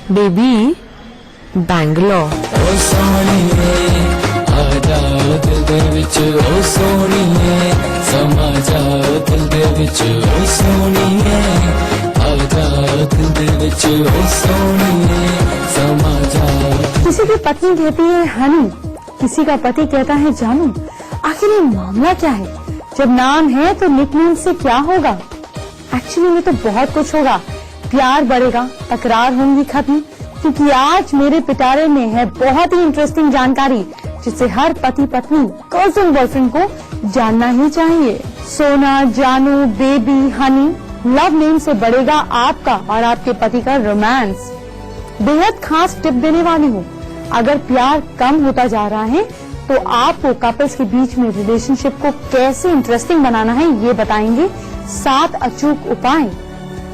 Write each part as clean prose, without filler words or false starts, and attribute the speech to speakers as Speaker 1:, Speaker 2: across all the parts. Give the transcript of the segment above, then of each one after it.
Speaker 1: Baby Bangalore.
Speaker 2: ओ सोनिए आजा दिल दे विच, ओ सोनिए समा जा दिल दे विच, ओ सोनिए आजा दिल दे विच, ओ सोनिए समा जा।
Speaker 3: किसी की पत्नी कहती है हनी, किसी का पति कहता है जानू। आखिर ये मामला क्या है? जब नाम है तो निकनेम से क्या होगा? एक्चुअली में तो बहुत कुछ होगा। प्यार बढ़ेगा, तकरार होंगी खत्म, क्योंकि आज मेरे पिटारे में है बहुत ही इंटरेस्टिंग जानकारी जिसे हर पति पत्नी गर्लफ्रेंड बॉयफ्रेंड को जानना ही चाहिए। सोना, जानू, बेबी, हनी, लव नेम से बढ़ेगा आपका और आपके पति का रोमांस। बेहद खास टिप देने वाली हूँ। अगर प्यार कम होता जा रहा है तो आपको कपल्स के बीच में रिलेशनशिप को कैसे इंटरेस्टिंग बनाना है ये बताएंगे 7 अचूक उपाय।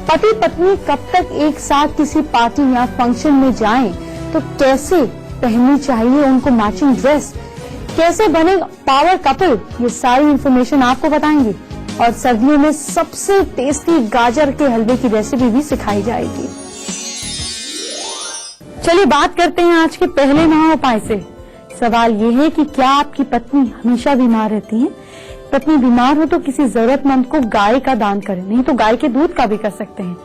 Speaker 3: पति पत्नी कब तक एक साथ किसी पार्टी या फंक्शन में जाएं तो कैसे पहननी चाहिए उनको मैचिंग ड्रेस, कैसे बने पावर कपल, ये सारी इंफॉर्मेशन आपको बताएंगे। और सर्दियों में सबसे टेस्टी गाजर के हलवे की रेसिपी भी सिखाई जाएगी। चलिए बात करते हैं आज के पहले महा उपाय से। सवाल ये है कि क्या आपकी पत्नी हमेशा बीमार रहती है? पत्नी बीमार हो तो किसी जरूरतमंद को गाय का दान करें, नहीं तो गाय के दूध का भी कर सकते हैं।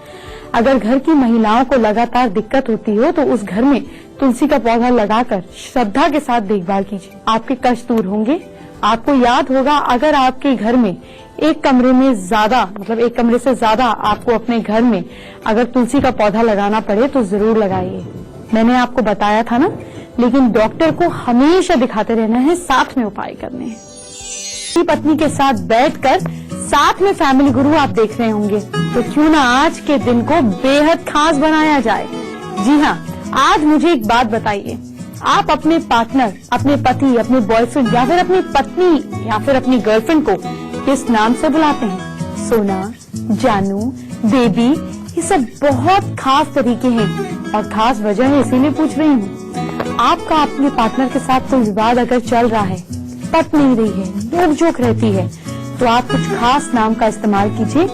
Speaker 3: अगर घर की महिलाओं को लगातार दिक्कत होती हो तो उस घर में तुलसी का पौधा लगाकर श्रद्धा के साथ देखभाल कीजिए, आपके कष्ट दूर होंगे। आपको याद होगा अगर आपके घर में एक कमरे में ज्यादा, मतलब एक कमरे से ज्यादा आपको अपने घर में अगर तुलसी का पौधा लगाना पड़े तो जरूर लगाइए। मैंने आपको बताया था ना, लेकिन डॉक्टर को हमेशा दिखाते रहना है, साथ में उपाय करने हैं। पत्नी के साथ बैठकर साथ में फैमिली गुरु आप देख रहे होंगे, तो क्यों ना आज के दिन को बेहद खास बनाया जाए। जी हाँ, आज मुझे एक बात बताइए, आप अपने पार्टनर, अपने पति, अपने बॉयफ्रेंड या फिर अपनी पत्नी या फिर अपनी गर्लफ्रेंड को किस नाम से बुलाते हैं? सोना, जानू, बेबी, ये सब बहुत खास तरीके हैं और खास वजह है, इसीलिए पूछ रही हूँ। आपका अपने पार्टनर के साथ कोई विवाद अगर चल रहा है, पट नहीं रही है, नोक-झोंक रहती है, तो आप कुछ खास नाम का इस्तेमाल कीजिए,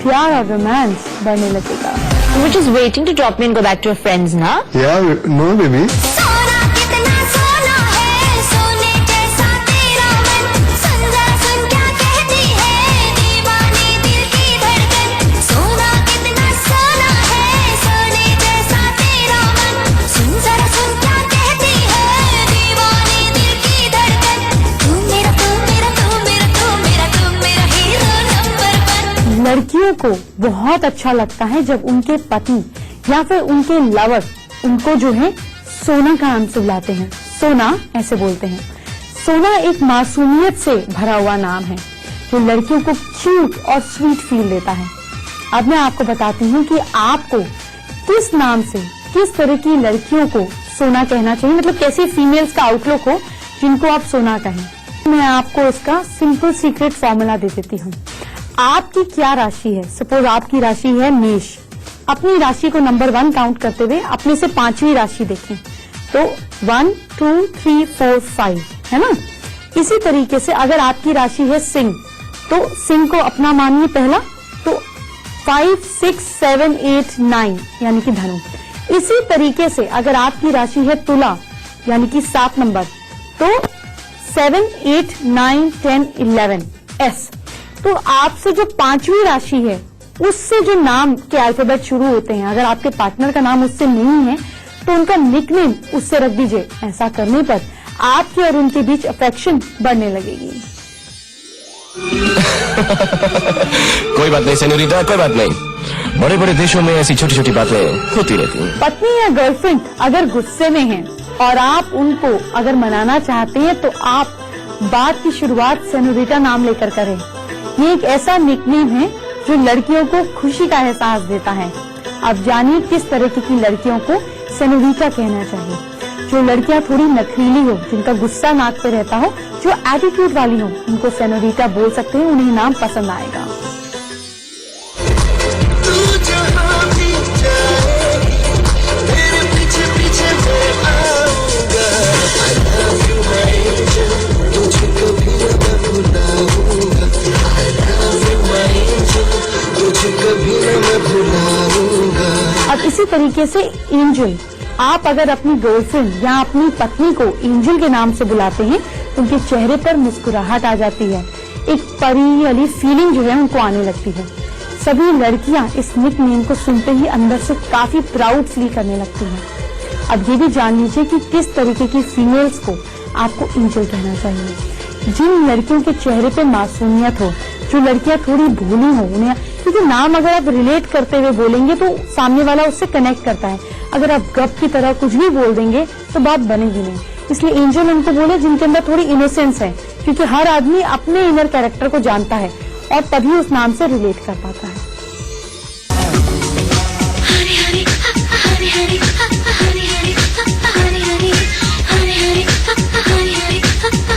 Speaker 3: प्यार और रोमांस बढ़ने लगेगा।
Speaker 1: We're just waiting to drop me and go back to your friends, ना?
Speaker 4: Yeah, no baby.
Speaker 5: सोना कितना सोना है, सोने जैसा तेरा मन, सुन जरा सुन क्या कहती है दीवानी दिल की धड़कन। सोना कितना सोना है, सोने जैसा तेरा मन, सुन जरा सुन क्या कहती है दीवानी दिल की धड़कन। तू मेरा तू मेरा तू मेरा तू मेरा तू मेरा हीरो नंबर 1।
Speaker 3: लड़कियों को बहुत अच्छा लगता है जब उनके पति या फिर उनके लवर उनको जो है सोना का नाम से बुलाते हैं। सोना ऐसे बोलते हैं। सोना एक मासूमियत से भरा हुआ नाम है जो लड़कियों को क्यूट और स्वीट फील देता है। अब मैं आपको बताती हूँ कि आपको किस नाम से किस तरह की लड़कियों को सोना कहना चाहिए, मतलब कैसी फीमेल्स का आउटलुक हो जिनको आप सोना कहें। मैं आपको इसका सिंपल सीक्रेट फॉर्मूला दे देती हूँ। आपकी क्या राशि है? सपोज आपकी राशि है मेष। अपनी राशि को नंबर 1 काउंट करते हुए अपने से 5वीं राशि देखें तो 1 2 3 4 5 है ना। इसी तरीके से अगर आपकी राशि है सिंह तो सिंह को अपना मानिए पहला, तो 5 6 7 8 9 यानी कि धनु। इसी तरीके से अगर आपकी राशि है तुला यानी कि 7 नंबर, तो 7 8 9 10 11 एस। तो आपसे जो 5वीं राशि है उससे जो नाम के अल्फाबेट शुरू होते हैं, अगर आपके पार्टनर का नाम उससे नहीं है तो उनका निकनेम उससे रख दीजिए। ऐसा करने पर आपके और उनके बीच अफेक्शन बढ़ने लगेगी।
Speaker 6: कोई बात नहीं सेनोरिटा, कोई बात नहीं। बड़े बड़े देशों में ऐसी छोटी छोटी बातें होती रहती हैं।
Speaker 3: पत्नी या गर्लफ्रेंड अगर गुस्से में है और आप उनको अगर मनाना चाहते हैं तो आप बात की शुरुआत सेनोरिटा नाम लेकर करें। ये एक ऐसा निकनेम है जो लड़कियों को खुशी का एहसास देता है। अब जानिए किस तरह की लड़कियों को सेनोरिटा कहना चाहिए। जो लड़कियां थोड़ी नखरीली हो, जिनका गुस्सा नाक पे रहता हो, जो एटीट्यूड वाली हो, उनको सेनोरिटा बोल सकते हैं, उन्हें नाम पसंद आएगा। इसी तरीके से एंजल, आप अगर अपनी गर्लफ्रेंड या अपनी पत्नी को एंजल के नाम से बुलाते हैं तो उनके चेहरे पर मुस्कुराहट आ जाती है, एक परी वाली फीलिंग जो है उनको आने लगती है। सभी लड़कियां इस निक नेम को सुनते ही अंदर से काफी प्राउड फील करने लगती हैं। अब ये भी जान लीजिए कि किस तरीके की फीमेल्स को आपको एंजल कहना चाहिए। जिन लड़कियों के चेहरे पे मासूमियत हो, जो लड़कियां थोड़ी भोली हो, उन्हें, क्योंकि नाम अगर आप रिलेट करते हुए बोलेंगे तो सामने वाला उससे कनेक्ट करता है। अगर आप गप की तरह कुछ भी बोल देंगे तो बात बनेगी नहीं। इसलिए एंजल उनको बोले जिनके अंदर थोड़ी इनोसेंस है, क्योंकि हर आदमी अपने इनर कैरेक्टर को जानता है और तभी उस नाम से रिलेट कर पाता है।
Speaker 5: हरे हरे हरे हरे हरे हरे हरे हरे हरे हरे हरे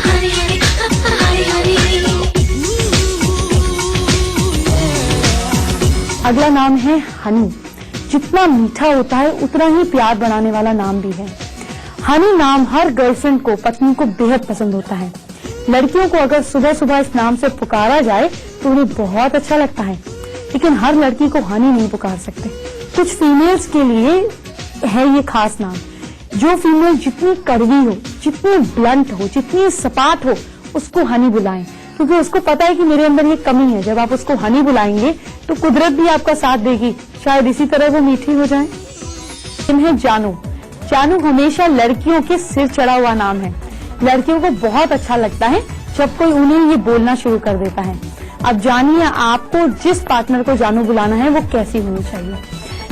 Speaker 5: हरे हरे हरे हरे।
Speaker 3: अगला नाम है हनी। जितना मीठा होता है उतना ही प्यार बढ़ाने वाला नाम भी है। हनी नाम हर गर्लफ्रेंड को, पत्नी को बेहद पसंद होता है। लड़कियों को अगर सुबह सुबह इस नाम से पुकारा जाए तो उन्हें बहुत अच्छा लगता है, लेकिन हर लड़की को हनी नहीं पुकार सकते। कुछ फीमेल्स के लिए है ये खास नाम। जो फीमेल जितनी कड़वी हो, जितनी ब्लंट हो, जितनी सपाट हो, उसको हनी बुलाएं, क्योंकि उसको पता है कि मेरे अंदर ये कमी है। जब आप उसको हनी बुलाएंगे तो कुदरत भी आपका साथ देगी, शायद इसी तरह वो मीठी हो जाए। इन्हें जानू। जानू हमेशा लड़कियों के सिर चढ़ा हुआ नाम है। लड़कियों को बहुत अच्छा लगता है जब कोई उन्हें ये बोलना शुरू कर देता है। अब जानिए आपको जिस पार्टनर को जानू बुलाना है वो कैसी होनी चाहिए।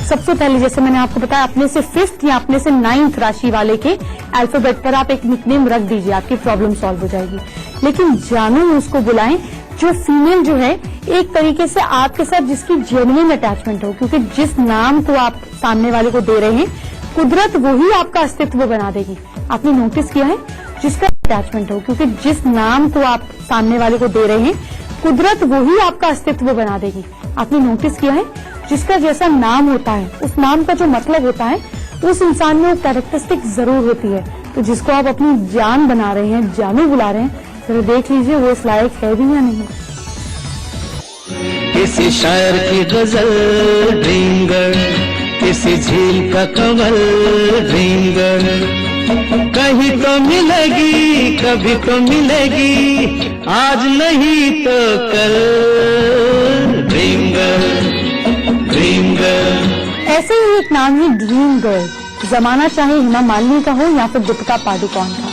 Speaker 3: सबसे पहले, जैसे मैंने आपको बताया, अपने से 5th या अपने से 9th राशि वाले के अल्फाबेट पर आप एक निकनेम रख दीजिए, आपकी प्रॉब्लम सॉल्व हो जाएगी। लेकिन जानू उसको बुलाएं जो फीमेल जो है एक तरीके से आपके साथ जिसकी जेन्युइन अटैचमेंट हो, क्योंकि जिस नाम को आप सामने वाले को दे रहे हैं कुदरत वही आपका अस्तित्व बना देगी। आपने नोटिस किया है, जिसका अटैचमेंट हो, क्योंकि जिस नाम को आप सामने वाले को दे रहे हैं कुदरत वही आपका अस्तित्व बना देगी। आपने नोटिस किया है, जिसका जैसा नाम होता है उस नाम का जो मतलब होता है उस इंसान में वो कैरेक्टरिस्टिक जरूर होती है। तो जिसको आप अपनी जान बना रहे हैं, जानू बुला रहे हैं, तो देख लीजिए वो इस लायक है भी या नहीं।
Speaker 2: किसी शायर की गजल ड्रीम गर्ल, किसी झील का कमल ड्रीम गर्ल, कहीं तो मिलेगी कभी तो मिलेगी, आज नहीं तो कल ड्रीम गर्ल ड्रीम गर्ल।
Speaker 3: ऐसे ही एक नाम है ड्रीम गर्ल। जमाना चाहे हेमा मालिनी का हो या फिर दीपिका पादुकोण का,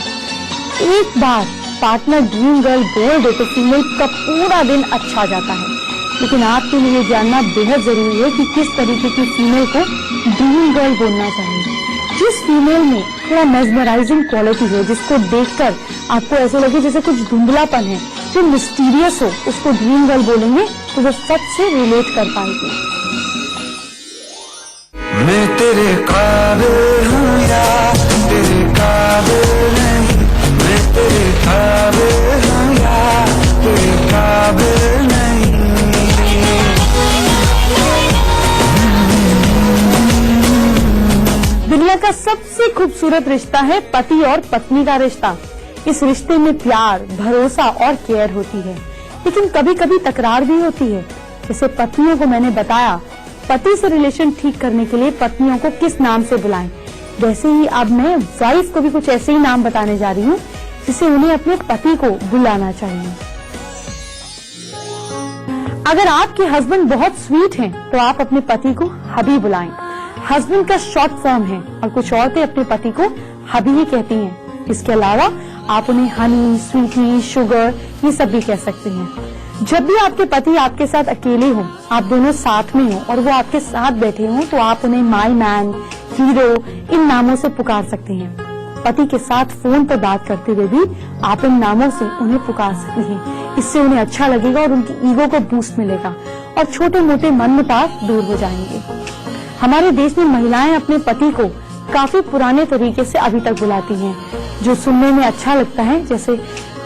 Speaker 3: एक बार पार्टनर ड्रीम गर्ल बोल दे तो फीमेल का पूरा दिन अच्छा जाता है। लेकिन आपके लिए जानना बेहद जरूरी है कि किस तरीके की फीमेल को ड्रीम गर्ल बोलना चाहिए। जिस फीमेल में थोड़ा मेस्मराइजिंग क्वालिटी है, जिसको देखकर आपको ऐसे लगे जैसे कुछ धुंधलापन है, जो मिस्टीरियस हो, उसको ड्रीम गर्ल बोलेंगे तो वो सबसे रिलेट कर पाएगी।
Speaker 4: मैं तेरे काबिल हूँ या तेरे काबिल नहीं, मैं तेरे काबिल हूँ या तेरे काबिल नहीं।
Speaker 3: दुनिया का सबसे खूबसूरत रिश्ता है पति और पत्नी का रिश्ता। इस रिश्ते में प्यार, भरोसा और केयर होती है, लेकिन कभी कभी तकरार भी होती है। जैसे पत्नियों को मैंने बताया, पति से रिलेशन ठीक करने के लिए पत्नियों को किस नाम से बुलाएं, वैसे ही अब मैं वाइफ को भी कुछ ऐसे ही नाम बताने जा रही हूँ जिससे उन्हें अपने पति को बुलाना चाहिए। अगर आपके हस्बैंड बहुत स्वीट हैं, तो आप अपने पति को हबी बुलाएं। हस्बैंड का शॉर्ट फॉर्म है और कुछ औरतें अपने पति को हबी ही कहती हैं। इसके अलावा आप उन्हें हनी, स्वीटी, शुगर ये सब भी कह सकते हैं। जब भी आपके पति आपके साथ अकेले हों, आप दोनों साथ में हो और वो आपके साथ बैठे हों, तो आप उन्हें माय मैन, हीरो इन नामों से पुकार सकते हैं। पति के साथ फोन पर बात करते हुए भी आप इन नामों से उन्हें पुकार सकते हैं। इससे उन्हें अच्छा लगेगा और उनकी ईगो को बूस्ट मिलेगा और छोटे मोटे मनमुटाव दूर हो जाएंगे। हमारे देश में महिलाएं अपने पति को काफी पुराने तरीके से अभी तक बुलाती हैं, जो सुनने में अच्छा लगता है, जैसे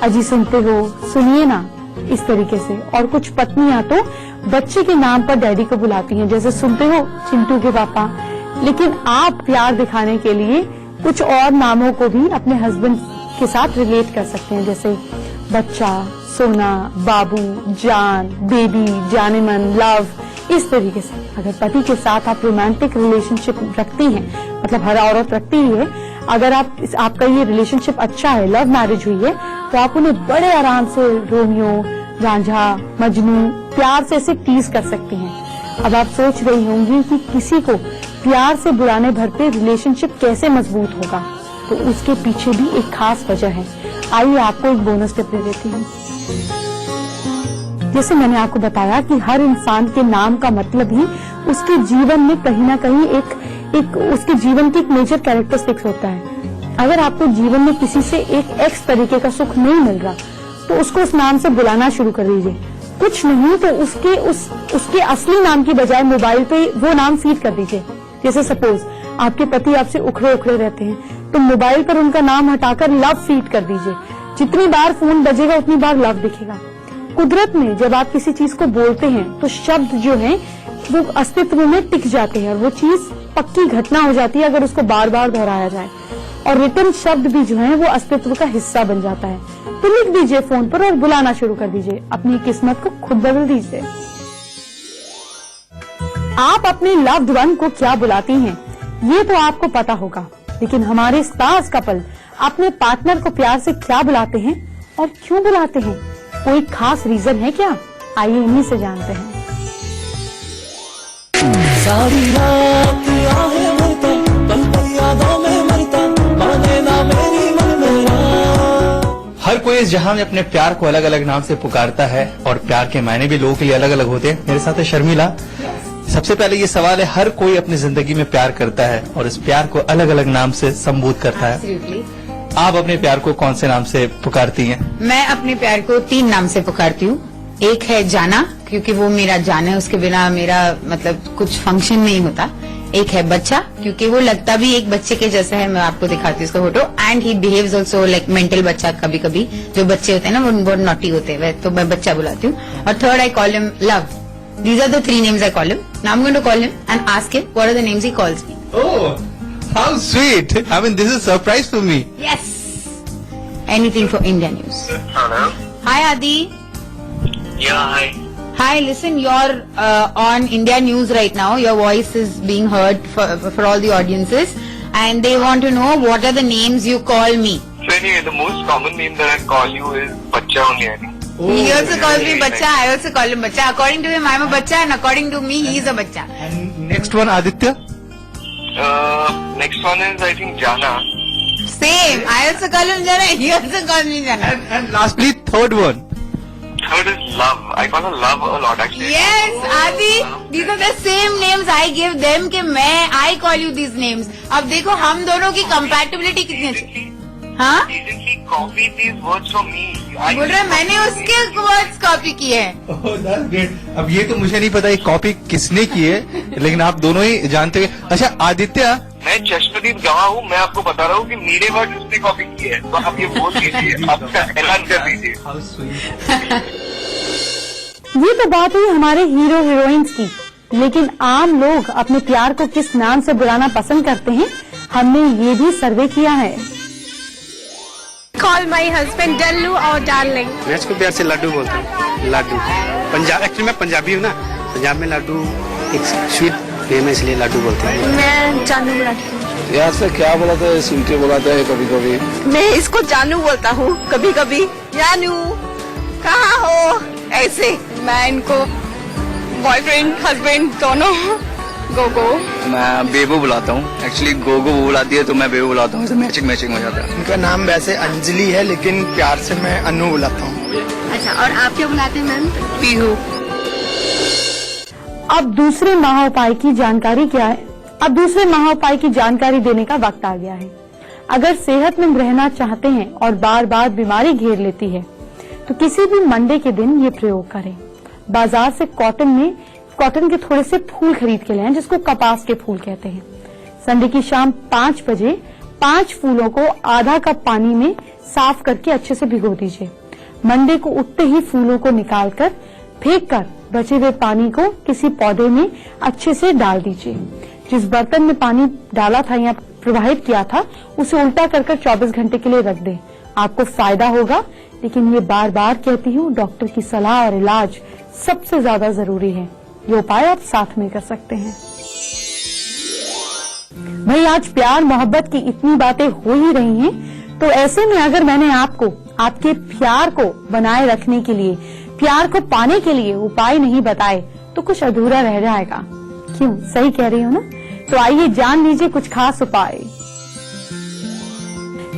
Speaker 3: अजी सुनते हो, सुनिए ना, इस तरीके से। और कुछ पत्नियां तो बच्चे के नाम पर डैडी को बुलाती हैं, जैसे सुनते हो चिंटू के पापा। लेकिन आप प्यार दिखाने के लिए कुछ और नामों को भी अपने हस्बैंड के साथ रिलेट कर सकते हैं, जैसे बच्चा, सोना, बाबू, जान, बेबी, जानेमन, लव। इस तरीके से अगर पति के साथ आप रोमांटिक रिलेशनशिप रखती हैं, मतलब हर औरत रखती ही है, अगर आपका ये रिलेशनशिप अच्छा है, लव मैरिज हुई है, तो आप उन्हें बड़े आराम से रोमियो, रांझा, मजनू प्यार से ऐसे टीज कर सकती हैं। अब आप सोच रही होंगी कि किसी को प्यार से बुलाने भर पे रिलेशनशिप कैसे मजबूत होगा, तो उसके पीछे भी एक खास वजह है। आइए आपको एक बोनस टिप दे देती हूँ। जैसे मैंने आपको बताया कि हर इंसान के नाम का मतलब ही उसके जीवन में कहीं ना कहीं एक उसके जीवन की एक मेजर कैरेक्टरिस्टिक्स होता है। अगर आपको जीवन में किसी से एक एक्स तरीके का सुख नहीं मिल रहा, तो उसको उस नाम से बुलाना शुरू कर दीजिए। कुछ नहीं तो उसके असली नाम की बजाय मोबाइल पे वो नाम फीड कर दीजिए। जैसे सपोज आपके पति आपसे उखड़े उखड़े रहते हैं, तो मोबाइल पर उनका नाम हटाकर लव फीड कर दीजिए। जितनी बार फोन बजेगा उतनी बार लव दिखेगा। कुदरत में जब आप किसी चीज को बोलते हैं तो शब्द जो हैं वो अस्तित्व में टिक जाते हैं और वो चीज पक्की घटना हो जाती है अगर उसको बार बार दोहराया जाए। और रिटर्न शब्द भी जो है वो अस्तित्व का हिस्सा बन जाता है। तो लिख दीजिए फोन पर और बुलाना शुरू कर दीजिए। अपनी किस्मत को खुद बदल दीजिए। आप अपने लव्ड वन को क्या बुलाती हैं, ये तो आपको पता होगा, लेकिन हमारे स्टार्स कपल अपने पार्टनर को प्यार से क्या बुलाते हैं और क्यों बुलाते हैं? कोई खास रीजन है क्या? आइए इन्हीं से जानते हैं।
Speaker 2: सारी रात आहें भरता, पल पल यादों में मरता, माने ना मेरी मन मेरा।
Speaker 7: हर कोई इस जहां में अपने प्यार को अलग अलग नाम से पुकारता है और प्यार के मायने भी लोगों के लिए अलग अलग होते हैं। मेरे साथ है शर्मिला। सबसे पहले ये सवाल है, हर कोई अपनी जिंदगी में प्यार करता है और इस प्यार को अलग अलग नाम से संबोधित करता है। आप अपने प्यार को कौन से नाम से पुकारती हैं?
Speaker 8: मैं अपने प्यार को 3 नाम से पुकारती हूँ। एक है जाना, क्योंकि वो मेरा जान है, उसके बिना मेरा मतलब कुछ फंक्शन नहीं होता। एक है बच्चा, क्योंकि वो लगता भी एक बच्चे के जैसा है। मैं आपको दिखाती हूँ उसका photo. And he behaves also like mental बच्चा। कभी कभी जो बच्चे होते हैं ना वो बहुत नॉटी होते हैं, तो मैं बच्चा बुलाती हूँ। और third I call him love. These are the 3 names I call him. Now I'm going to call him and ask him what are the names he calls me.
Speaker 7: Oh, how sweet! I mean, this is a surprise for me.
Speaker 8: Yes. Anything for India news.
Speaker 9: Hello.
Speaker 8: Hi Adi.
Speaker 9: Yeah, hi.
Speaker 8: Hi. Listen, you're on India news right now. Your voice is being heard for all the audiences, and they want to know what are the names you call me.
Speaker 9: So anyway, the most common name that I call you is Bacha only. I think.
Speaker 8: He also calls me Bacha. I also call him Bacha. According to him, I'm a Bacha, and according to me, he is a Bacha.
Speaker 7: And next one, Aditya.
Speaker 9: Next one is I think Jana.
Speaker 8: Same. I also call him Jana. He also calls me Jana.
Speaker 7: And lastly, third one.
Speaker 9: Third is Love. I call her Love a lot actually.
Speaker 8: Yes, Adi. These are the same names I give them कि I call you these names. अब देखो हम दोनों की compatibility कितनी अच्छी। हाँ?
Speaker 9: Recently copied these words from me.
Speaker 8: बोल रहा मैंने उसके वर्ड्स कॉपी किए हैं।
Speaker 7: Oh, that's great. अब ये तो मुझे नहीं पता ये कॉपी किसने की है, लेकिन आप दोनों ही जानते हैं। अच्छा आदित्य,
Speaker 9: मैं चश्मदीद गवाह हूँ। मैं आपको बता रहा हूँ कि मेरे वर्ड उसने कॉपी किए हैं, तो आप ये बोल दीजिए, आप ऐलान कर दीजिए।
Speaker 3: ये तो बात हुई हमारे हीरो हीरोइंस की, लेकिन आम लोग अपने प्यार को किस नाम से बुलाना पसंद करते हैं, हमने ये भी सर्वे किया है।
Speaker 10: Call my husband डल्लू और डार्लिंग।
Speaker 11: मैं इसको प्यार से लड्डू बोलता हूँ। लड्डू पंजाब, एक्चुअली मैं पंजाबी हूँ ना, पंजाब में लड्डू एक स्वीट नेम है, इसलिए लड्डू बोलते हैं।
Speaker 10: मैं जानू बुलाती हूँ।
Speaker 6: यार से क्या बोलाता है, सुन के बोलाता है कभी कभी।
Speaker 10: मैं इसको जानू बोलता हूँ कभी कभी। जानू कहाँ हो, ऐसे। मैं इनको बॉयफ्रेंड हस्बैंड दोनों। गोगो।
Speaker 11: मैं बेबू बुलाता हूँ। एक्चुअली गोगो वो बुलाती है तो मैं बेबू बुलाता हूँ, मैचिंग हो जाता है।
Speaker 12: उनका नाम वैसे अंजलि है, लेकिन प्यार से मैं अनु बुलाता हूँ।
Speaker 10: अच्छा, और आप क्या बुलाते हैं मैम? पीहू।
Speaker 3: अब दूसरे महाउपाय की जानकारी क्या है? अब दूसरे महाउपाय की जानकारी देने का वक्त आ गया है। अगर सेहतमंद रहना चाहते हैं और बार बार बीमारी घेर लेती है, तो किसी भी मंडे के दिन ये प्रयोग करें। बाजार से कॉटन के थोड़े से फूल खरीद के लाएं, जिसको कपास के फूल कहते हैं। संडे की शाम 5 बजे 5 फूलों को आधा कप पानी में साफ करके अच्छे से भिगो दीजिए। मंडे को उठते ही फूलों को निकालकर फेंक कर बचे हुए पानी को किसी पौधे में अच्छे से डाल दीजिए। जिस बर्तन में पानी डाला था या प्रवाहित किया था, उसे उल्टा कर 24 घंटे के लिए रख दें। आपको फायदा होगा, लेकिन ये बार बार कहती हूँ, डॉक्टर की सलाह और इलाज सबसे ज्यादा जरूरी है। ये उपाय आप साथ में कर सकते हैं। भाई आज प्यार मोहब्बत की इतनी बातें हो ही रही हैं, तो ऐसे में अगर मैंने आपको आपके प्यार को बनाए रखने के लिए, प्यार को पाने के लिए उपाय नहीं बताए तो कुछ अधूरा रह जाएगा। क्यों, सही कह रही हो ना? तो आइए जान लीजिए कुछ खास उपाय।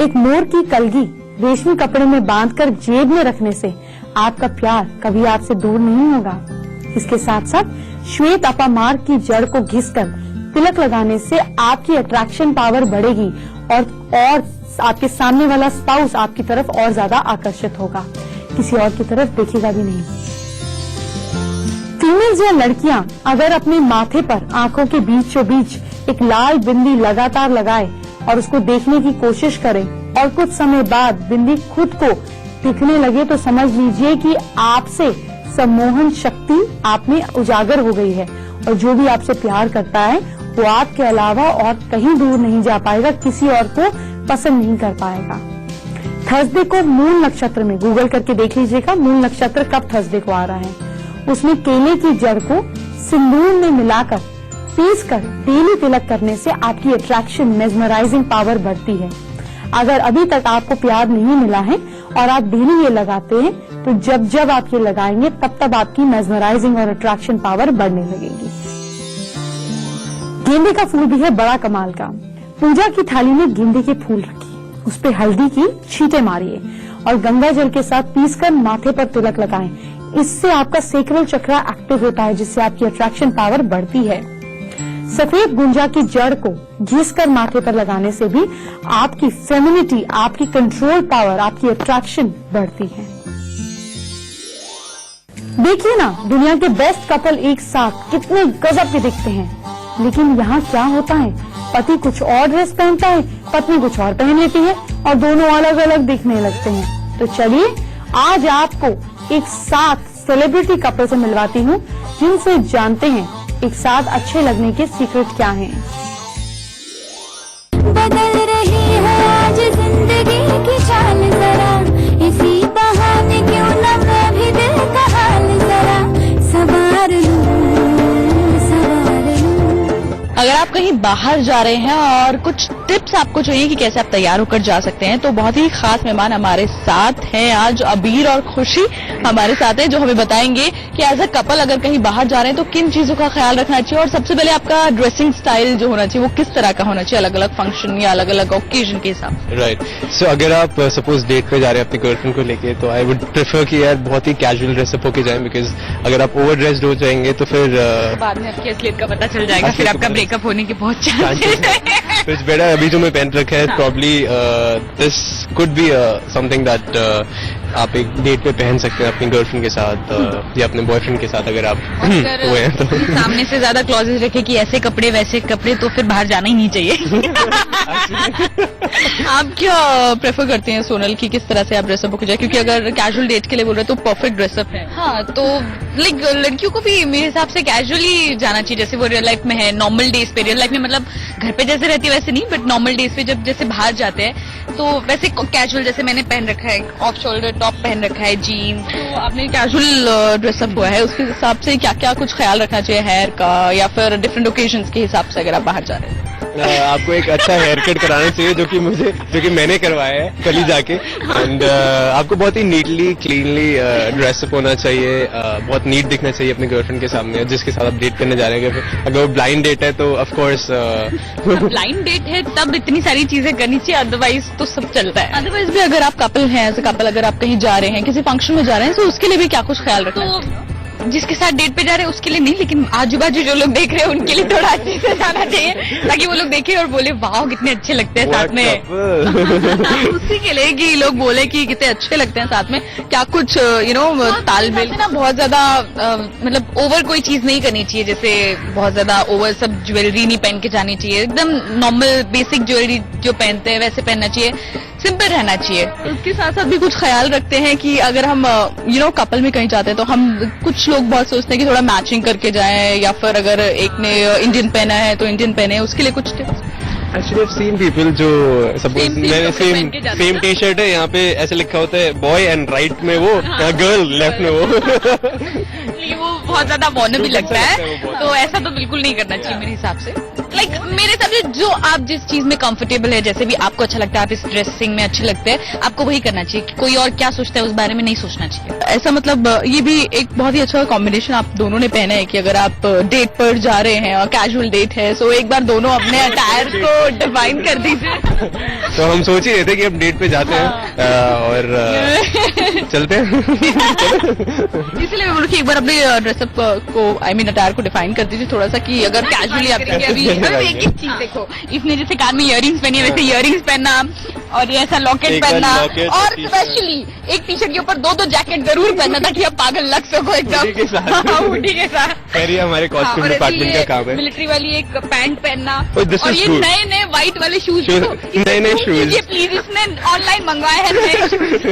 Speaker 3: एक मोर की कलगी रेशमी कपड़े में बांधकर जेब में रखने से आपका प्यार कभी आपसे दूर नहीं होगा। इसके साथ साथ श्वेत अपामार की जड़ को घिसकर तिलक लगाने से आपकी अट्रैक्शन पावर बढ़ेगी और आपके सामने वाला स्पाउस आपकी तरफ और ज्यादा आकर्षित होगा, किसी और की तरफ देखेगा भी नहीं। फीमेल्स या लड़कियां अगर अपने माथे पर आंखों के बीचों बीच एक लाल बिंदी लगातार लगाए और उसको देखने की कोशिश करें और कुछ समय बाद बिंदी खुद को दिखने लगे तो समझ लीजिए कि आपसे सम्मोहन शक्ति आप में उजागर हो गई है और जो भी आपसे प्यार करता है वो आपके अलावा और कहीं दूर नहीं जा पाएगा, किसी और को पसंद नहीं कर पाएगा। थर्सडे को मूल नक्षत्र में गूगल करके देख लीजिएगा मूल नक्षत्र कब थर्सडे को आ रहा है। उसमें केले की जड़ को सिंदूर में मिलाकर पीसकर डेली तिलक करने से आपकी अट्रैक्शन मेस्मराइजिंग पावर बढ़ती है। अगर अभी तक आपको प्यार नहीं मिला है और आप डेली ये लगाते हैं तो जब जब आप ये लगाएंगे तब तब आपकी मेस्मराइजिंग और अट्रैक्शन पावर बढ़ने लगेगी। गेंदे का फूल भी है बड़ा कमाल का। पूजा की थाली में गेंदे के फूल रखिए, उस पे हल्दी की छींटे मारिए और गंगा जल के साथ पीसकर माथे पर तिलक लगाएं। इससे आपका सेक्रल चक्र एक्टिव होता है जिससे आपकी अट्रैक्शन पावर बढ़ती है। सफेद गुंजा की जड़ को घिसकर माथे पर लगाने से भी आपकी फेमिनिटी, आपकी कंट्रोल पावर, आपकी अट्रैक्शन बढ़ती है। देखिए ना, दुनिया के बेस्ट कपल एक साथ कितने गजब के दिखते हैं, लेकिन यहाँ क्या होता है, पति कुछ और ड्रेस पहनता है, पत्नी कुछ और पहन लेती है और दोनों अलग अलग दिखने लगते हैं। तो चलिए आज आपको एक साथ सेलिब्रिटी कपल से मिलवाती हूँ जिनसे जानते हैं एक साथ अच्छे लगने के सीक्रेट क्या हैं।
Speaker 5: बदल रही है आज जिंदगी की चाल जरा, इसी बहाने क्यों न मैं भी दिल का हाल जरा सवार लूं।
Speaker 1: अगर आप कहीं बाहर जा रहे हैं और कुछ टिप्स आपको चाहिए कि कैसे आप तैयार होकर जा सकते हैं, तो बहुत ही खास मेहमान हमारे साथ हैं आज। अबीर और खुशी हमारे साथ हैं जो हमें बताएंगे कि एज अ कपल अगर कहीं बाहर जा रहे हैं तो किन चीजों का ख्याल रखना चाहिए और सबसे पहले आपका ड्रेसिंग स्टाइल जो होना चाहिए वो किस तरह का होना चाहिए अलग अलग फंक्शन या अलग अलग ओकेजन के हिसाब से।
Speaker 13: राइट, सो अगर आप सपोज डेट पे जा रहे हैं अपनी गर्लफ्रेंड को लेके तो आई वुड प्रेफर कि यार बहुत ही कैजुअल ड्रेसअप होके जाएं, बिकॉज अगर आप ओवर ड्रेस्ड हो जाएंगे तो फिर
Speaker 8: बाद में आपकी असलियत का पता चल जाएगा, फिर आपका ब्रेकअप होने के बहुत चांसेस है।
Speaker 13: तो इट्स बेटर अभी जो मैं पहन रखा है probably this could be something that आप एक डेट पे पहन सकते हैं अपनी गर्लफ्रेंड के साथ या अपने बॉयफ्रेंड के साथ अगर आप हुए हैं तो।
Speaker 8: सामने से ज्यादा क्लॉजेस रखे कि ऐसे कपड़े वैसे कपड़े तो फिर बाहर जाना ही नहीं चाहिए। आप क्या प्रेफर करते हैं सोनल की किस तरह से आप ड्रेसअप होकर जाए, क्योंकि अगर कैजुअल डेट के लिए बोल रहे तो परफेक्ट ड्रेसअप है। हाँ, तो लाइक लड़कियों को भी मेरे हिसाब से कैजुअली जाना चाहिए जैसे वो रियल लाइफ में है। नॉर्मल डेज पे रियल लाइफ में मतलब घर पे जैसे रहती है वैसे नहीं, बट नॉर्मल डेज पे जब जैसे बाहर जाते हैं तो वैसे कैजुअल जैसे मैंने पहन रखा है, ऑफ शोल्डर टॉप पहन रखा है, जीन्स। तो आपने कैजुअल ड्रेसअप हुआ है, उसके हिसाब से क्या क्या कुछ ख्याल रखना चाहिए हेयर का या फिर डिफरेंट ओकेजन्स के हिसाब से अगर आप बाहर जा रहे हैं?
Speaker 13: आपको एक अच्छा हेयर कट कराना चाहिए जो कि मैंने करवाया है कल ही जाके। एंड आपको बहुत ही नीटली क्लीनली ड्रेसअप होना चाहिए, बहुत नीट दिखना चाहिए अपने गर्लफ्रेंड के सामने जिसके साथ आप डेट करने जा रहे हैं। अगर ब्लाइंड डेट है तो ऑफ कोर्स
Speaker 8: ब्लाइंड डेट है तब इतनी सारी चीजें करनी चाहिए, अदरवाइज तो सब चलता है। अदरवाइज भी अगर आप कपल हैं, एज अ कपल अगर आप कहीं जा रहे हैं किसी फंक्शन में जा रहे हैं तो उसके लिए भी क्या कुछ ख्याल रखना चाहिए? जिसके साथ डेट पे जा रहे हैं उसके लिए नहीं, लेकिन आजू बाजू जो लोग देख रहे हैं उनके लिए थोड़ा अच्छे से जाना चाहिए ताकि वो लोग देखे और बोले वाह कितने अच्छे लगते हैं साथ में। उसी के लिए कि लोग बोले कि कितने अच्छे लगते हैं साथ में। क्या कुछ तालमेल ना बहुत ज्यादा मतलब ओवर कोई चीज नहीं करनी चाहिए, जैसे बहुत ज्यादा ओवर सब ज्वेलरी नहीं पहन के जानी चाहिए, एकदम नॉर्मल बेसिक ज्वेलरी जो पहनते हैं वैसे पहनना चाहिए, सिंपल रहना चाहिए। उसके साथ साथ भी कुछ ख्याल रखते हैं कि अगर हम कपल में कहीं जाते हैं तो हम कुछ लोग बहुत सोचते हैं कि थोड़ा मैचिंग करके जाएं या फिर अगर एक ने इंडियन पहना है तो इंडियन पहने, उसके लिए कुछ tips?
Speaker 13: Actually I've seen people जो सपोज मैंने सेम टी शर्ट है, यहाँ पे ऐसे लिखा होता है बॉय एंड राइट में वो, यहाँ गर्ल लेफ्ट में वो।
Speaker 1: एक्चुअली वो बहुत ज्यादा वॉनर भी लगता है, तो ऐसा तो बिल्कुल नहीं करना चाहिए मेरे हिसाब से। लाइक मेरे हिसाब से जो आप जिस चीज में कंफर्टेबल है, जैसे भी आपको अच्छा लगता है, आप इस ड्रेसिंग में अच्छे लगते हैं, आपको वही करना चाहिए। कोई और क्या सोचता है उस बारे में नहीं सोचना चाहिए। ऐसा मतलब ये भी एक बहुत ही अच्छा कॉम्बिनेशन आप दोनों ने पहना है कि अगर आप डेट पर जा रहे हैं और कैजुअल डेट है, सो एक बार दोनों अपने अटायर को डिफाइन कर दीजिए।
Speaker 13: तो हम सोच ही रहे थे कि अब डेट पे जाते हैं और चलते हैं।
Speaker 1: इसलिए मैं बोलूँ कि एक बार अपने ड्रेसअप को आई मीन अटायर को डिफाइन कर दीजिए थोड़ा सा, कि अगर कैजुअली आप अभी एक एक चीज देखो, इसने जैसे कान में इयरिंग्स पहनी है, वैसे इयरिंग्स पहनना और ये ऐसा लॉकेट पहनना, और स्पेशली एक टी शर्ट के ऊपर दो जैकेट जरूर पहनना ताकि आप पागल लग सको एकदम हुडी के साथ।
Speaker 13: हमारे कॉस्ट्यूम डिपार्टमेंट का काम है।
Speaker 1: मिलिट्री वाली एक पैंट पहनना
Speaker 13: this
Speaker 1: और
Speaker 13: is
Speaker 1: ये
Speaker 13: cool.
Speaker 1: नए नए व्हाइट वाले शूज,
Speaker 13: नए शूज।
Speaker 1: ये प्लीज इसने ऑनलाइन मंगवाए हैं नए शूज।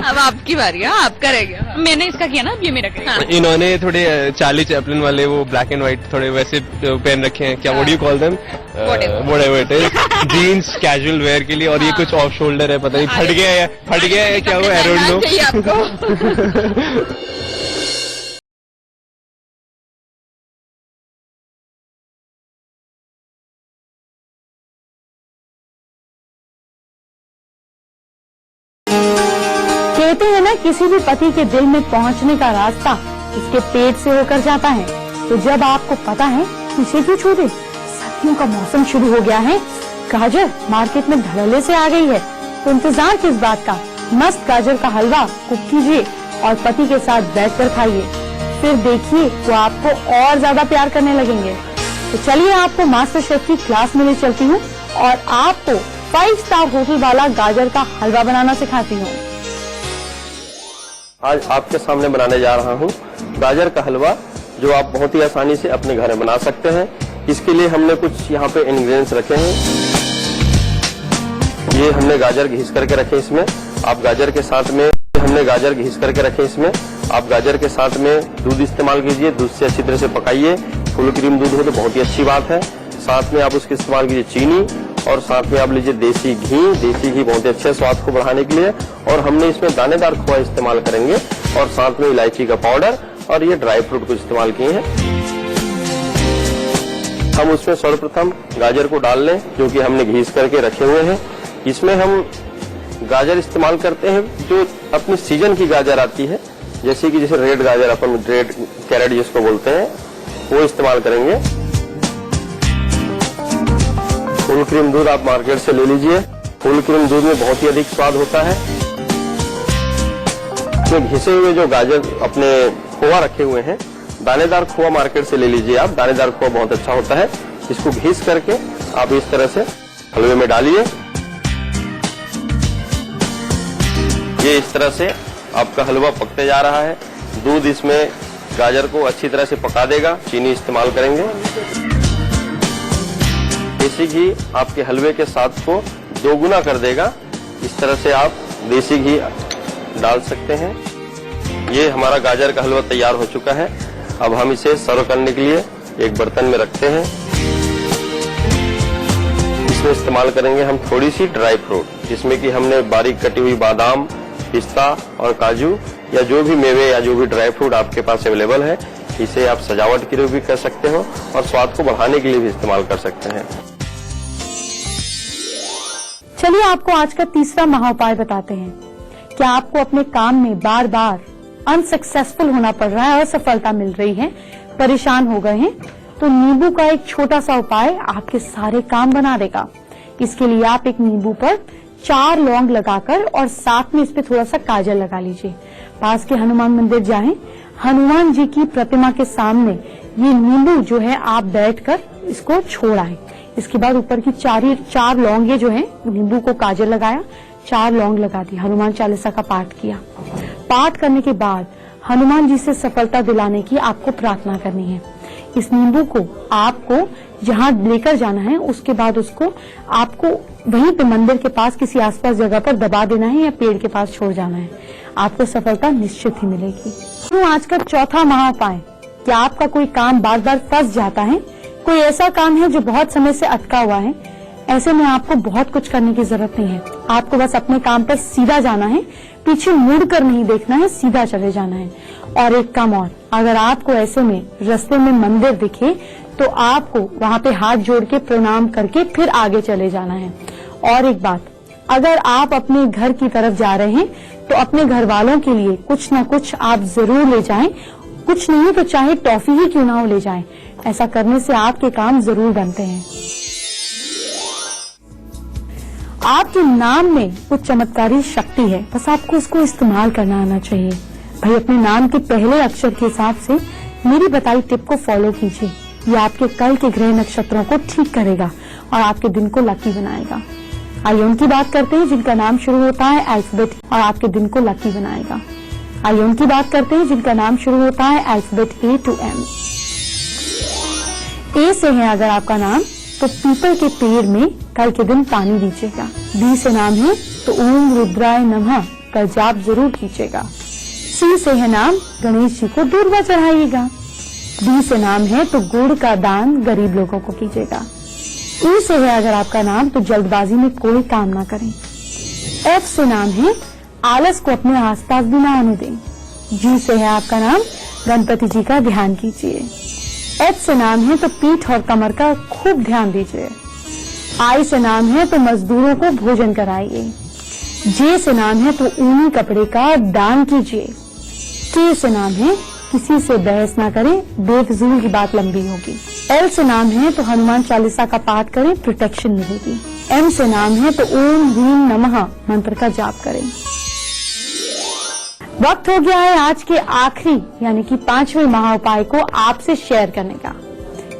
Speaker 1: अब आपकी बारी है, आप करेंगे। मैंने इसका किया ना, अब ये मेरा करेगा।
Speaker 13: इन्होंने थोड़े चार्ली चैपलिन वाले वो ब्लैक एंड व्हाइट थोड़े वैसे पहन रखे हैं, क्या what do you call them, whatever it is, jeans casual wear के लिए। और ये कुछ ऑफ शोल्डर है, पता नहीं फट गया है क्या वो, आई डोंट नो।
Speaker 1: चाहिए आपको।
Speaker 3: कहते हैं ना, किसी भी पति के दिल में पहुंचने का रास्ता उसके पेट से होकर जाता है। तो जब आपको पता है इसे क्यों छोड़े, सर्दियों का मौसम शुरू हो गया है, गाजर मार्केट में धड़ल्ले से आ गई है, तो इंतजार किस बात का। मस्त गाजर का हलवा कुक कीजिए और पति के साथ बैठकर खाइए, फिर देखिए वो आपको और ज्यादा प्यार करने लगेंगे। तो चलिए आपको मास्टर शेफ की क्लास में ले चलती हूँ और आपको 5 स्टार होटल वाला गाजर का हलवा बनाना सिखाती हूँ।
Speaker 14: आज आपके सामने बनाने जा रहा हूँ गाजर का हलवा, जो आप बहुत ही आसानी से अपने घर में बना सकते हैं। इसके लिए हमने कुछ यहाँ पे इंग्रेडिएंट्स रखे हैं। ये हमने गाजर घिस करके रखे इसमें। आप गाजर के साथ में आप गाजर के साथ में दूध इस्तेमाल कीजिए। दूध से अच्छी तरह से पकाइए। फुल क्रीम दूध हो तो बहुत ही अच्छी बात है। साथ में आप उसके इस्तेमाल कीजिए चीनी, और साथ में आप लीजिए देसी घी बहुत ही अच्छे स्वाद को बढ़ाने के लिए। और हमने इसमें दानेदार खोआ इस्तेमाल करेंगे, और साथ में इलायची का पाउडर और ये ड्राई फ्रूट को इस्तेमाल किए हैं। हम उसमें सर्वप्रथम गाजर को डाल लें, जो कि हमने घिस करके रखे हुए हैं। इसमें हम गाजर इस्तेमाल करते हैं जो अपनी सीजन की गाजर आती है, जैसे रेड गाजर, अपन रेड कैरेट जिसको बोलते हैं, वो इस्तेमाल करेंगे। फुल क्रीम दूध आप मार्केट से ले लीजिए। फुल क्रीम दूध में बहुत ही अधिक स्वाद होता है। तो घिसे हुए जो गाजर अपने खोआ रखे हुए हैं, दानेदार खोआ मार्केट से ले लीजिए आप। दानेदार खोआ बहुत अच्छा होता है। इसको घिस करके आप इस तरह से हलवे में डालिए। ये इस तरह से आपका हलवा पकते जा रहा है। दूध इसमें गाजर को अच्छी तरह से पका देगा। चीनी इस्तेमाल करेंगे। देसी घी आपके हलवे के स्वाद को दोगुना कर देगा। इस तरह से आप देसी घी डाल सकते हैं। ये हमारा गाजर का हलवा तैयार हो चुका है। अब हम इसे सर्व करने के लिए एक बर्तन में रखते हैं। इसमें इस्तेमाल करेंगे हम थोड़ी सी ड्राई फ्रूट, जिसमें कि हमने बारीक कटी हुई बादाम, पिस्ता और काजू, या जो भी मेवे या जो भी ड्राई फ्रूट आपके पास अवेलेबल है, इसे आप सजावट के लिए भी कर सकते हो और स्वाद को बढ़ाने के लिए भी इस्तेमाल कर सकते हैं।
Speaker 3: चलिए आपको आज का तीसरा महाउपाय बताते हैं। क्या आपको अपने काम में बार बार अनसक्सेसफुल होना पड़ रहा है, असफलता मिल रही है, परेशान हो गए हैं, तो नींबू का एक छोटा सा उपाय आपके सारे काम बना देगा। इसके लिए आप एक नींबू पर 4 लौंग लगाकर और साथ में इस पे थोड़ा सा काजल लगा लीजिए। पास के हनुमान मंदिर जाएं, हनुमान जी की प्रतिमा के सामने ये नींबू जो है आप बैठकर इसको छोड़ आए। इसके बाद ऊपर की 4 लौंगे जो है, नींबू को काजल लगाया, 4 लौंग लगा दी, हनुमान चालीसा का पाठ किया। पाठ करने के बाद हनुमान जी से सफलता दिलाने की आपको प्रार्थना करनी है। इस नींबू को आपको जहाँ लेकर जाना है, उसके बाद उसको आपको वहीं पे मंदिर के पास किसी आसपास जगह पर दबा देना है या पेड़ के पास छोड़ जाना है। आपको सफलता निश्चित ही मिलेगी। तो आज का चौथा महाउपाय, क्या आपका कोई काम बार बार फंस जाता है, कोई ऐसा काम है जो बहुत समय से अटका हुआ है, ऐसे में आपको बहुत कुछ करने की जरूरत नहीं है। आपको बस अपने काम पर सीधा जाना है, पीछे मुड़कर नहीं देखना है, सीधा चले जाना है और एक काम और, अगर आपको ऐसे में रास्ते में मंदिर दिखे तो आपको वहां पे हाथ जोड़ के प्रणाम करके फिर आगे चले जाना है। और एक बात, अगर आप अपने घर की तरफ जा रहे हैं तो अपने घर वालों के लिए कुछ ना कुछ आप जरूर ले जाएं, कुछ नहीं तो चाहे टॉफी ही क्यों ना हो ले जाएं। ऐसा करने से आपके काम जरूर बनते हैं। आपके नाम में कुछ चमत्कारी शक्ति है, बस आपको उसको इस्तेमाल करना आना चाहिए। भाई अपने नाम के पहले अक्षर के हिसाब से मेरी बताई टिप को फॉलो कीजिए। ये आपके कल के ग्रह नक्षत्रों को ठीक करेगा और आपके दिन को लकी बनाएगा। आइए उनकी बात करते हैं जिनका नाम शुरू होता है अल्फाबेट और आपके दिन को लकी बनाएगा। आइए उनकी बात करते हैं जिनका नाम शुरू होता है अल्फाबेट A to M। ए से है अगर आपका नाम तो पीपल के पेड़ में कल के दिन पानी दीजिएगा। बी से नाम है तो ओम रुद्राय नमः का जाप जरूर कीजिएगा। सी से है नाम, गणेश जी को दूर्वा चढ़ाइएगा। डी से नाम है तो गुड़ का दान गरीब लोगों को कीजिएगा। ई से है अगर आपका नाम तो जल्दबाजी में कोई काम ना करें। एफ से नाम है, आलस को अपने आसपास भी ना आने दें। जी से है आपका नाम, गणपति जी का ध्यान कीजिए। एच से नाम है तो पीठ और कमर का खूब ध्यान दीजिए। आई से नाम है तो मजदूरों को भोजन कराइए। जे से नाम है तो ऊनी कपड़े का दान कीजिए। के से नाम है, किसी से बहस ना करें, बेफजूल की बात लंबी होगी। एल से नाम है तो हनुमान चालीसा का पाठ करें, प्रोटेक्शन मिलेगी। एम से नाम है तो ओम ह्रीम नमः मंत्र का जाप करें। वक्त हो गया है आज के आखिरी यानी कि 5वें महाउपाय को आपसे शेयर करने का।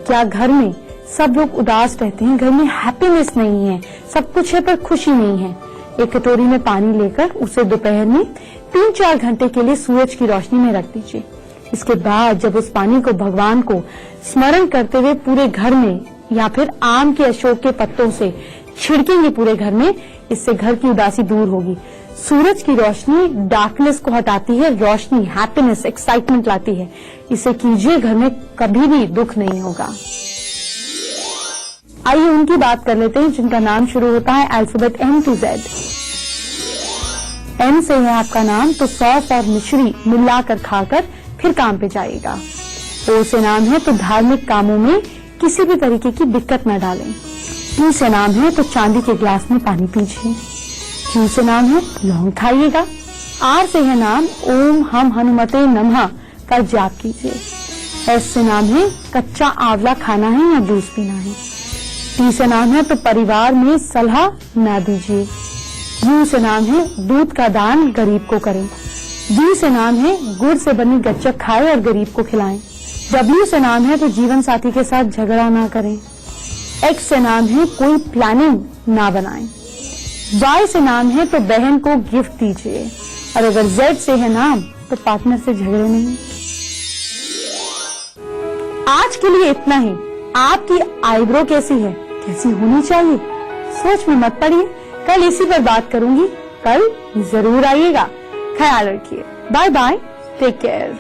Speaker 3: क्या घर में सब लोग उदास रहते हैं, घर में हैप्पीनेस नहीं है, सब कुछ है पर खुशी नहीं है? एक कटोरी में पानी लेकर उसे दोपहर में 3-4 घंटे के लिए सूरज की रोशनी में रख दीजिए। इसके बाद जब उस पानी को भगवान को स्मरण करते हुए पूरे घर में या फिर आम के अशोक के पत्तों से छिड़केंगे पूरे घर में, इससे घर की उदासी दूर होगी। सूरज की रोशनी डार्कनेस को हटाती है, रोशनी हैप्पीनेस एक्साइटमेंट लाती है। इसे कीजिए, घर में कभी भी दुख नहीं होगा। आइए उनकी बात कर लेते हैं जिनका नाम शुरू होता है alphabet M to Z। M से है आपका नाम तो सौंफ और मिश्री मिलाकर खाकर फिर काम पे जाइएगा। O से नाम है तो धार्मिक कामों में किसी भी तरीके की दिक्कत न डालें। P से नाम है तो चांदी के ग्लास में पानी पीजिए। Q से नाम है लौंग खाइएगा। R से है नाम, ओम हम हनुमते नमः का जाप कीजिए। S से नाम है कच्चा आंवला खाना है या जूस पीना है। T से नाम है तो परिवार में सलाह ना दीजिए। U से नाम है दूध का दान गरीब को करें। V से नाम है गुड़ से बनी गच्चक खाए और गरीब को खिलाएं। W से नाम है तो जीवन साथी के साथ झगड़ा ना करें। X से नाम है कोई प्लानिंग ना बनाएं। Y से नाम है तो बहन को गिफ्ट दीजिए। और अगर Z से है नाम तो पार्टनर से झगड़े नहीं। आज के लिए इतना ही। आपकी आईब्रो कैसी है, कैसी होनी चाहिए, सोच में मत पड़िए। कल इसी पर बात करूंगी, कल जरूर आइएगा। ख्याल रखिए। Bye bye, take care.